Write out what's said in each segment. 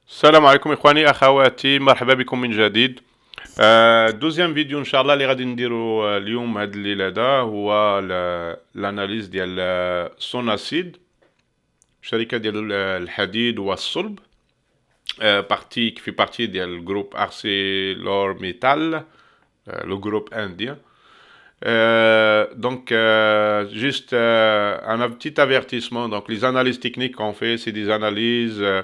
السلام عليكم اخواني اخواتي، مرحبا بكم من جديد. دوزيام فيديو ان شاء الله اللي غادي نديرو اليوم هاد الليل هذا هو الاناليز ديال سوناسيد، شركه ديال الحديد والصلب. بارتي في بارتي ديال جروب ارسيلور ميتال، لو جروب اندien. Donc, juste un petit avertissement. Donc, les analyses techniques qu'on fait, c'est des analyses.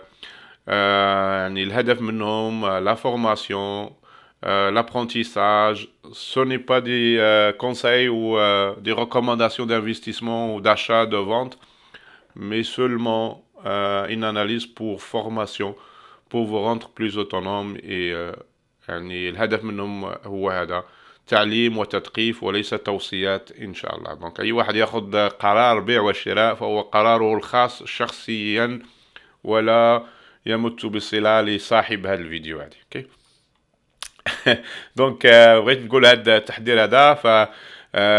يعني الهدف منهم la formation, l'apprentissage. Ce n'est pas des conseils ou des recommandations d'investissement ou d'achat, de vente, mais seulement une analyse pour formation, pour vous rendre plus autonome. Et يعني الهدف منهم هو هذا، تعليم وتثقيف وليس توصيات إن شاء الله. دونك أي واحد ياخذ قرار بيع وشراء فهو قراره الخاص شخصيا، ولا يمت بصلة لصاحب هذا الفيديو هذه. اوكي. دونك بغيت نقول هذا التحضير هذا، ف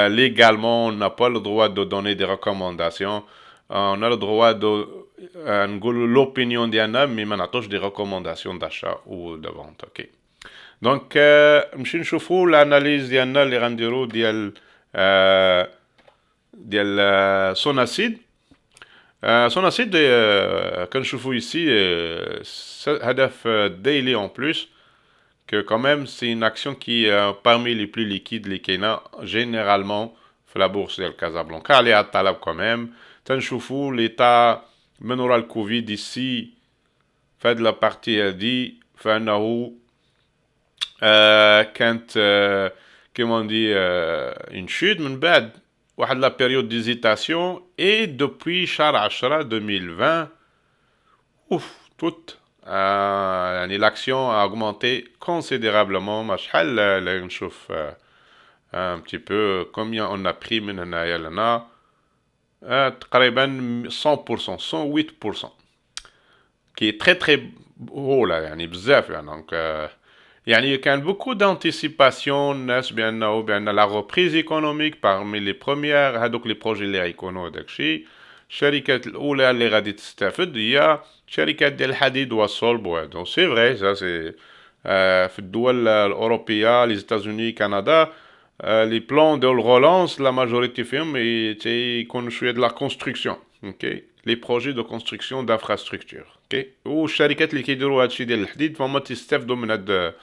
légalement on n'a pas le droit de donner des recommandations. On a le droit de نقول l'opinion ديالنا، مي ما نعطوش des recommandations d'achat ou de vente. اوكي. دونك نمشي نشوفوا الاناليز ديالنا اللي غنديرو ديال سوناسيد. Sonacid, comme je vous ici, Hadaf Daily en plus, que quand même c'est une action qui est parmi les plus liquides, les Kenya, généralement, في la bourse de Casablanca, elle est à Talab quand même. Tanchoufou, l'État, menora le Covid ici, fait de la partie a dit, fait un quand, comment on dit, une chute, من بعد واحد la période d'hésitation, et depuis شهر 10 2020 toute l'action a augmenté considérablement. ما شحال نشوف un petit peu combien on a pris من هنايا لهنا، تقريبا 100%, 108%, qui est très très haut là، يعني بزاف يعني. donc يعني كان beaucoup d'anticipation الناس بأن la reprise économique parmi les premières هذوك les projets اللي غيكونوا وداك الشيء. الشركات الأولى اللي غادي تستافد هي شركات ديال الحديد والصلب وهادو. سي فري سا سي في الدول الأوروبية، لي زيتازوني، كندا، لي بلان ديال الغولونس لا ماجوريتي فيهم تيكونوا شوية د لا كونستركسيون. اوكي، لي بروجي دو كونستركسيون دانفراستركتور. اوكي، والشركات اللي كيديروا هادشي ديال الحديد فهما تيستافدوا من هاد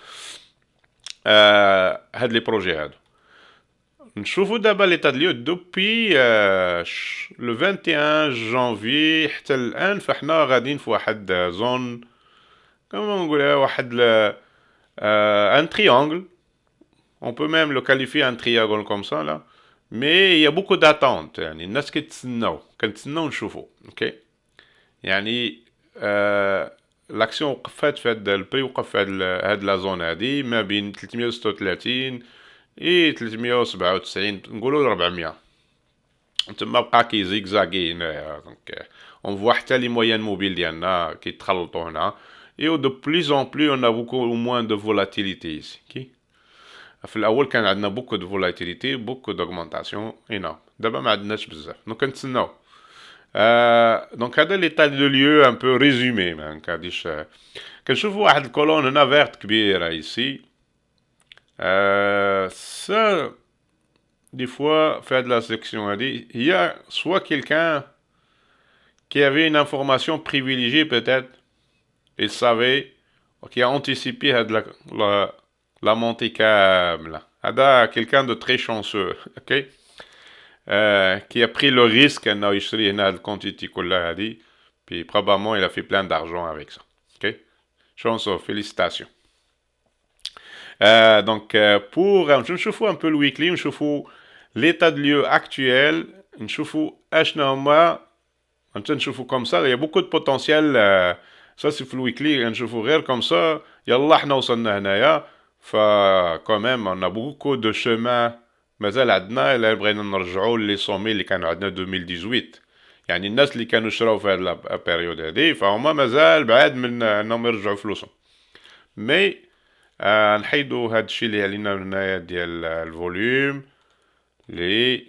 لي بروجي هادو. نشوفوا دابا ليطا ديالو دوبي لو 21 جانفي حتى الان، فاحنا غاديين في واحد زون كما نقولها واحد ان تريانgle. On peut même le qualifier un triangle comme ça là. Mais il y a beaucoup d'attentes، يعني الناس كنتسناو نشوفوا. اوكي، يعني لاكسيون وقفات في هاد البري، وقف في هاد لا زون هادي ما بين 336 اي 397، نقولوا 400. تما بقى كي زيكزاكي هنايا. دونك اون فوا حتى لي مويان موبيل ديالنا كيتخلطوا هنا. اي دو بليز اون بلي اون ا بوكو موان دو فولاتيليتي ايسي. كي في الاول كان عندنا بوكو دو فولاتيليتي، بوكو دوغمونطاسيون اينورم. دابا ما عندناش بزاف، دونك كنتسناو. دونك هذا ليطا دو ليو ان بو ريزومي، ما غاديش. كنشوفوا واحد الكولون هنا فيرت كبيره ايسي. سا des fois, faire de la sélection, il y a soit quelqu'un qui avait une information privilégiée peut-être, il savait, qui a anticipé la montée câble. Quelqu'un de très chanceux, ok? Qui a pris le risque انه يشتري هنا الكونتيتي كلها هذه، puis probablement il a fait plein d'argent avec ça. Ok? Chanceux, félicitations. Donc pour نشوفوا un peu le weekly، نشوفوا l'état de lieu actuel، نشوفوا اشنا هما. نشوفوا comme ça، il y a beaucoup de potentiel. ça c'est في الويكلي نشوفوا غير comme ça. يلا احنا وصلنا هنايا، ف quand même on a beaucoup de chemin مازال عندنا الا بغينا نرجعوا لي سومي اللي كانوا عندنا 2018. يعني الناس اللي كانوا شراو في هاد البيريود هادي فهما مازال بعاد من انهم يرجعوا فلوسهم. مي نحيدوا هاد الشيء اللي علينا هنايا ديال الفوليوم، لي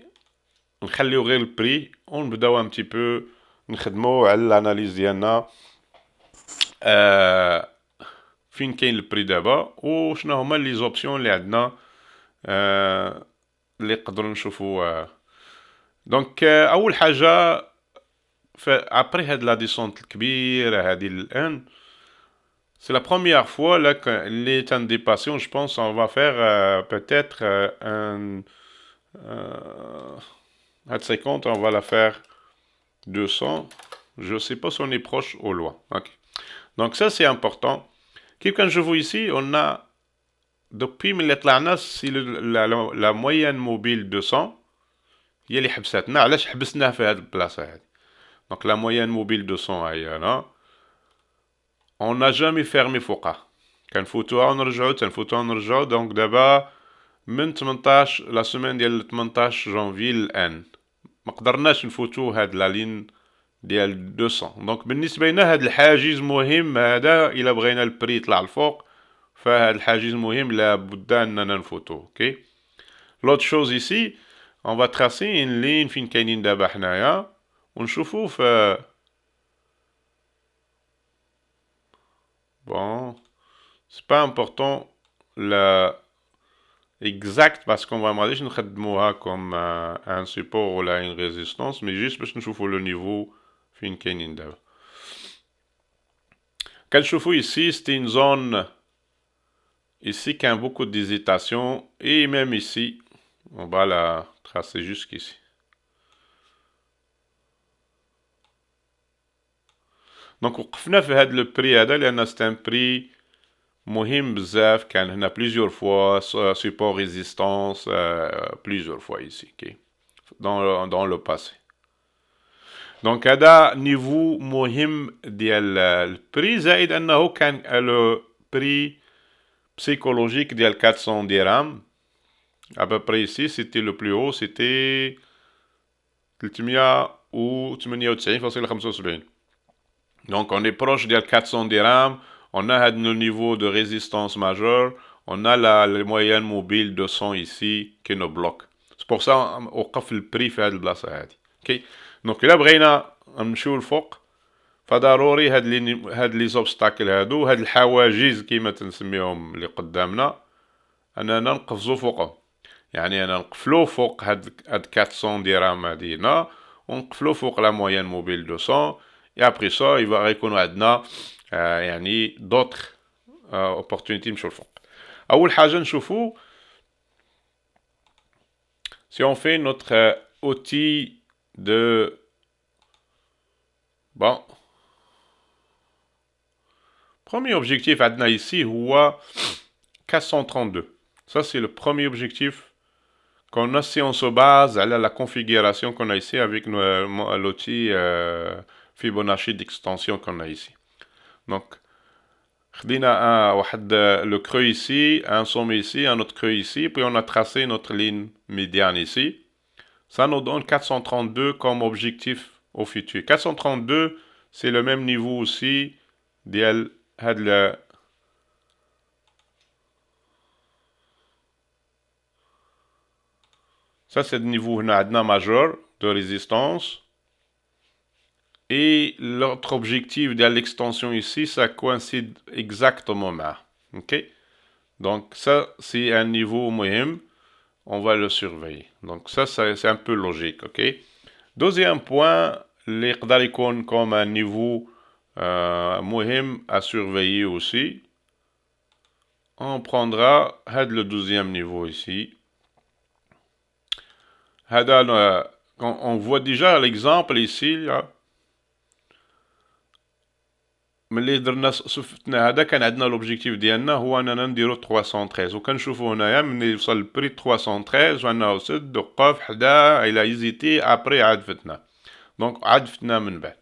نخليو غير البري ونبداو ان بتي بو نخدمو على الاناليز ديالنا آه فين كاين البري دابا وشنو هما لي زوبسيون اللي عندنا اللي نقدروا نشوفوا دونك اول حاجه ابري هاد لا ديسونت الكبيره هادي الان c'est la première fois là que les temps de passion je pense on va faire peut-être un هاد 50 on va la faire 200 je sais pas si on est proche ou loin ok. Donc ça c'est important كيف كنشوفوا ici on a depuis ملي طلعنا سي la moyenne mobile 200 هي اللي حبستنا علاش حبسناه في هاد البلاصه هادي دونك la moyenne mobile 200 هي هنا on n'a jamais fermé فوقها كنفوتوها ونرجعو دونك دابا من 18 لا سيمين ديال 18 جونفي الان ما قدرناش نفوتو هاد لا لين ديال 200 دونك بالنسبه لنا هاد الحاجز مهم هذا الا بغينا البري يطلع الفوق فهاد الحاجز مهم لابد اننا نفوتو اوكي لوت شوز ايسي on va tracer une ligne فين كاينين دابا حنايا ونشوفو في bon c'est pas important la exact parce qu'on va demander نخدموها comme un support ou là une résistance mais juste باش نشوفو le niveau فين كاينين دابا كنشوفو ici c'était une zone ici qui a beaucoup d'hésitation et même ici on va la tracer jusqu'ici دونك وقفنا في هذا البري هذا لان c'est un prix مهم بزاف كان هنا plusieurs fois support résistance plusieurs fois ici okay. dans le passé دونك هذا نيفو مهم ديال البري زائد انه كان لو بري psychologique ديال 400 درهم à peu près ici c'était le plus haut c'était 398.75 donc on est proche ديال 400 درهم on a le niveau de résistance majeur on a la moyenne mobile 200 ici qui nous bloque c'est pour ça وقف البري في هذه البلاصه هذه اوكي دونك الا بغينا نمشيو الفوق فضروري هاد لي زوبستاكل هادو هاد الحواجز كيما تنسميهم اللي قدامنا اننا نقفزو فوقهم يعني انا نقفلو فوق هاد 400 درهم هادي هنا ونقفلو فوق لا موين موبيل 200 et après ça il va يكونوا عندنا يعني d'autres opportunités نمشيو الفوق اول حاجه نشوفو si on fait notre outil de bon premier objectif عندنا ici هو 432 ça c'est le premier objectif qu'on a si on se base à la configuration qu'on a ici avec l'outil Fibonacci d'extension qu'on a ici. Donc, on a le creux ici, un sommet ici, un autre creux ici, puis on a tracé notre ligne médiane ici. Ça nous donne 432 comme objectif au futur. 432, c'est le même niveau aussi ديال هاد ça c'est le niveau majeur de résistance. Et l'autre objectif de l'extension ici, ça coïncide exactement là. Ok? Donc ça, c'est un niveau moyen. On va le surveiller. Donc ça, c'est un peu logique. Ok? Deuxième point, les qdarikon comme un niveau moyen à surveiller aussi. On prendra le deuxième niveau ici. On voit déjà l'exemple ici. Là. ملي درنا صفتنا هذا كان عندنا لوبجيكتيف ديالنا هو اننا نديرو 313 وكنشوفوا هنايا ملي يوصل البري 313 وانه سد وقف حدا الى ايزيتي ابري عاد فتنا دونك عاد فتنا من بعد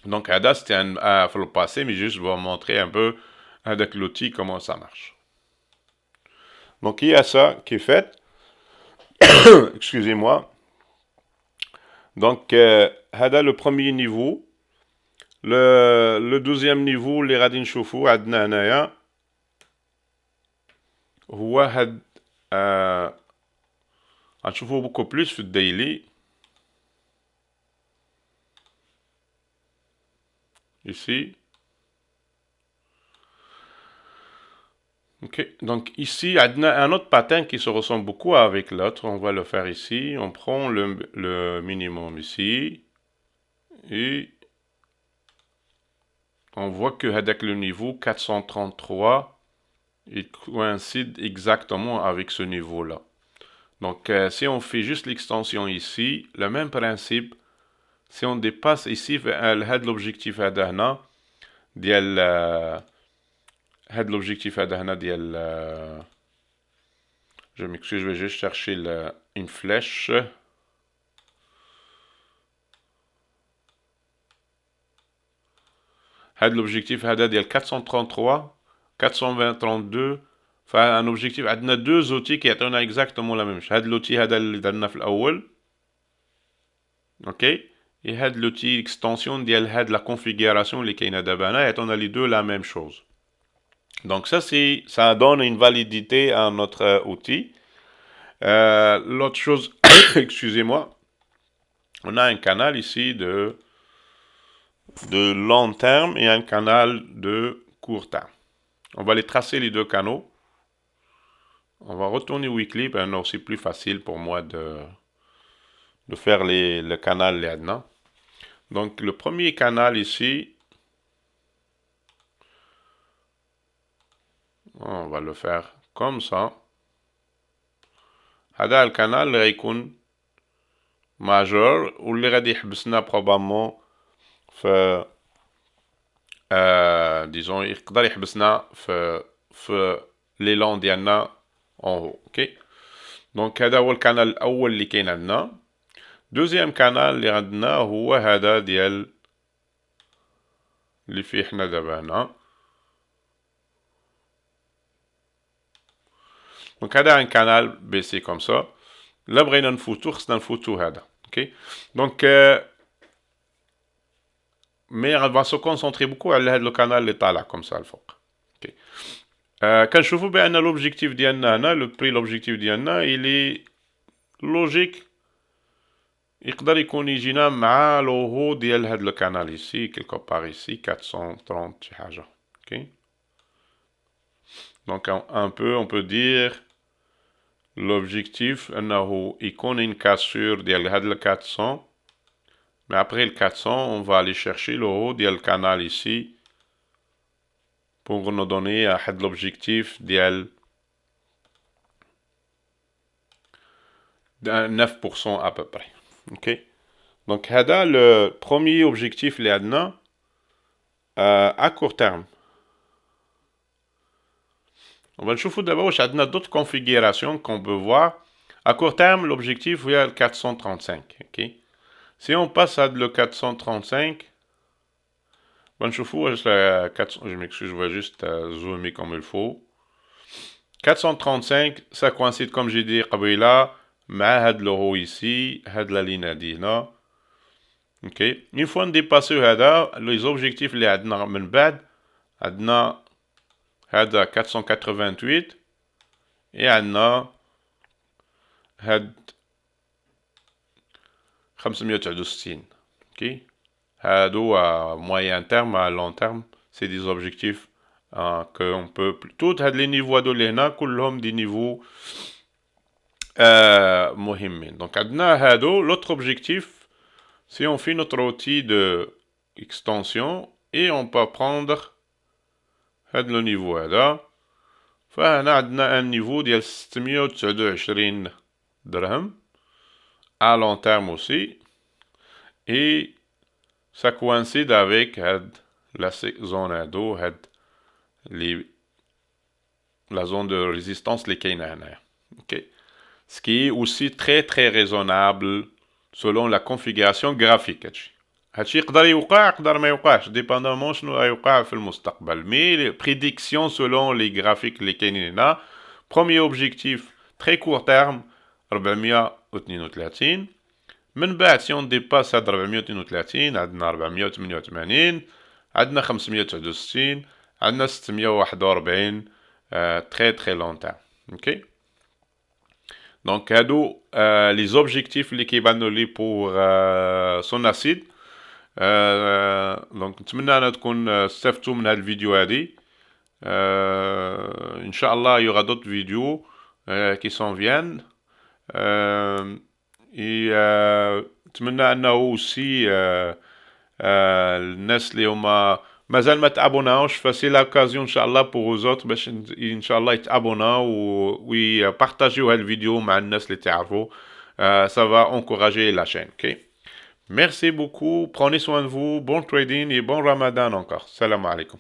دونك هذا سيتي في الباسي مي جوست بو مونطري ان بو هذاك لوتي كومون سا مارش دونك هي سا كي فات excusez-moi donc هذا لو بروميير نيفو le deuxième niveau اللي غادي نشوفو عندنا هنايا هو هاد غنشوفو بوكو بلوس في الديلي ici Ok, donc ici, on a un autre pattern qui se ressemble beaucoup avec l'autre. On va le faire ici. On prend le minimum ici. Et on voit que avec le niveau 433, il coïncide exactement avec ce niveau-là. Donc, si on fait juste l'extension ici, le même principe, si on dépasse ici, l'objectif هذا ديال هذا l'objectif هذا ديال je m'excuse, je vais juste chercher une flèche. هذا l'objectif هذا ديال 433 432 فان objectif عندنا deux outils qui يعطونا exactement la même chose. هذا l'outil هذا اللي درنا في الاول اوكي et هذا l'outil extension ديال هذا la configuration اللي كاينه دابا هنا يعطونا les deux la même chose. Donc ça donne une validité à notre outil. L'autre chose, excusez-moi, on a un canal ici de long terme et un canal de court terme. On va les tracer les deux canaux. On va retourner weekly, ben c'est plus facile pour moi de faire le canal là-dedans. Donc le premier canal ici, on va le faire comme ça. هذا الكانال اللي غيكون ماجور واللي غادي يحبسنا probablement في disons يقدر يحبسنا في لي لون ديالنا en haut. اوكي دونك هذا هو الكانال الاول اللي كاين عندنا. دوزيام كانال اللي عندنا هو هذا ديال اللي فيه حنا دابا هنا. دونك هذا ان كانال بي سي كوم سا. لا بغينا نفوتو خصنا نفوتو هذا. اوكي دونك مي on va se concentrer beaucoup على هذا الكانال اللي طالع كوم سا الفوق. اوكي كنشوفوا بان لوبجيكتيف ديالنا هنا لو بري لوبجيكتيف ديالنا الي لوجيك يقدر يكون يجينا مع لوهو ديال هاد لو كانال ici quelque part ici 430 شي حاجه. اوكي دونك un peu on peut dire l'objectif انه يكون une cassure ديال هاد ال 400. Mais après le 400, on va aller chercher le haut du canal ici pour nous donner l'objectif de 9% à peu près. Ok. Donc, c'est le premier objectif à court terme. On va le voir d'abord, il y a d'autres configurations qu'on peut voir. À court terme, l'objectif est le 435. Ok. Si on passe à le 435, je m'excuse, je vais juste zoomer comme il faut. 435, ça coïncide comme j'ai dit قبيلة مع هاد l'euro ici, هاد la ligne هادي هنا. Ok. Une fois dépassé هذا, les objectifs اللي عندنا من بعد عندنا هذا 488 et عندنا هاد 569. Ok. هادو à moyen terme, à long terme, c'est des objectifs qu'on peut tout هاد les niveaux هادو هنا كلهم des niveaux مهمين. Donc عندنا هادو l'autre objectif si on fait notre outil de extension et on peut prendre هاد le niveau هذا فهنا عندنا un niveau ديال 629 درهم à long terme aussi et ça coïncide avec la zone هادو la zone de résistance les كاينه. Ok. Ce qui est aussi très très raisonnable selon la configuration graphique. هادشي يقدر يوقع يقدر ما يوقعش dépendamment شنو غيوقع في المستقبل. Mais les prédictions selon les graphiques اللي كاينين هنا premier objectif très court terme 432 من بعد si on dépasse هاد 432 عندنا 488 عندنا 569 عندنا 641 très très long terme. Ok. Donc هادو les objectifs اللي كيبانو لي pour son acide. دونك نتمنى انا تكون استفدتوا من هاد الفيديو هادي. Inch'Allah, il y aura d'autres vidéos qui s'en viennent. Euh, et اتمنى انه aussi الناس اللي هما مازال ما تابوناوش فسي لاوكازيون ان شاء الله بور اوزوت باش ان شاء الله يتابوناو ويبارطاجيو هالفيديو مع الناس اللي تعرفوا. Ça va encourager la chaîne. Ok. Merci beaucoup. Prenez soin de vous. Bon trading et bon Ramadan encore. Salam alaikum.